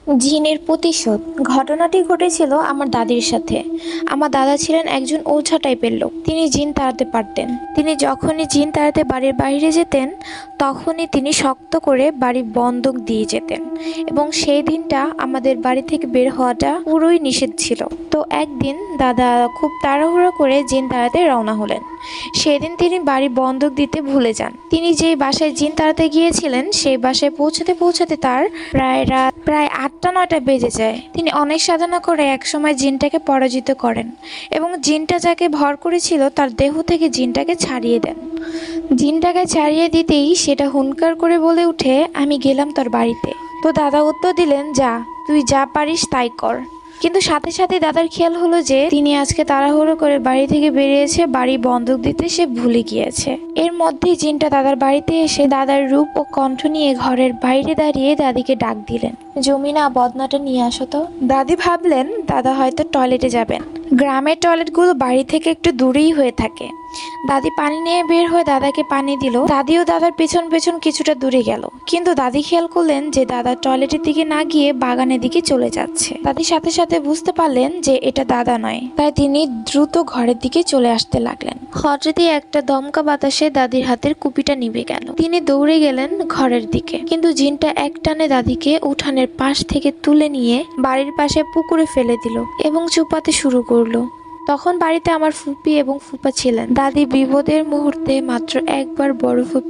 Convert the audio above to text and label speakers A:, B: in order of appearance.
A: জিনের প্রতিশোধ। ঘটনাটি ঘটেছিল আমার দাদির সাথে। আমার দাদা ছিলেন একজন ওঝা টাইপের লোক। তিনি জিন তাড়াতে পারতেন। তিনি যখনই জিন তাড়াতে বাড়ির বাইরে যেতেন, তখনই তিনি শক্ত করে বাড়ি বন্ধক দিয়ে যেতেন, এবং সেই দিনটা আমাদের বাড়ি থেকে বের হওয়াটা পুরোই নিষেধ ছিল। তো একদিন দাদা খুব তাড়াহুড়ো করে জিন তাড়াতে রওনা হলেন। সেদিন তিনি বাড়ি বন্ধক দিতে ভুলে যান। তিনি যেই বাসায় জিন তাড়াতে গিয়েছিলেন, সেই বাসায় পৌঁছাতে পৌঁছাতে তার প্রায় 8টা 9টা বেজে যায়। তিনি অনেক সাধনা করে একসময় জিনটাকে পরাজিত করেন, এবং জিনটা যাকে ভর করেছিল তার দেহ থেকে জিনটাকে ছাড়িয়ে দেন। জিনটাকে ছাড়িয়ে দিতেই সেটা হুঙ্কার করে বলে উঠে, আমি গেলাম তোর বাড়িতে। তো দাদা উত্তর দিলেন, যা, তুই যা পারিস তাই কর। কিন্তু সাথে সাথে দাদার খেয়াল হলো যে তিনি আজকে তাড়াহুড়ো করে বাড়ি থেকে বেরিয়েছে, বাড়ি বন্ধক দিতে সে ভুলে গিয়েছে। এর মধ্যেই জিনটা দাদার বাড়িতে এসে দাদার রূপ ও কণ্ঠ নিয়ে ঘরের বাইরে দাঁড়িয়ে দাদিকে ডাক দিলেন, জমিনা, বদনাটা নিয়ে আসো তো। দাদি ভাবলেন দাদা হয়তো টয়লেটে যাবেন। গ্রামের টয়লেটগুলো বাড়ি থেকে একটু দূরেই হয়ে থাকে। দাদি পানি নিয়ে বের হয়ে দাদাকে পানি দিল। দাদিও দাদার পেছন পেছন কিছুটা দূরে গেল, কিন্তু দাদি খেয়াল করলেন যে দাদা টয়লেটের দিকে না গিয়ে বাগানের দিকে চলে যাচ্ছে। দাদির সাথে সাথে বুঝতে পারলেন যে এটা দাদা নয়, তাই তিনি দ্রুত ঘরের দিকে চলে আসতে লাগলেন। হঠাৎই একটা দমকা বাতাসে দাদির হাতের কুপিটা নিভে গেল। তিনি দৌড়ে গেলেন ঘরের দিকে, কিন্তু জিনটা একটানে দাদিকে উঠানের পাশ থেকে তুলে নিয়ে বাড়ির পাশে পুকুরে ফেলে দিল এবং চুপাতে শুরু করলো। তখন বাড়িতে আমার ফুপি এবং ফুপা ছিলেন। দাদি বিপদের মুহূর্তে মাত্র একবার বড় ফুপি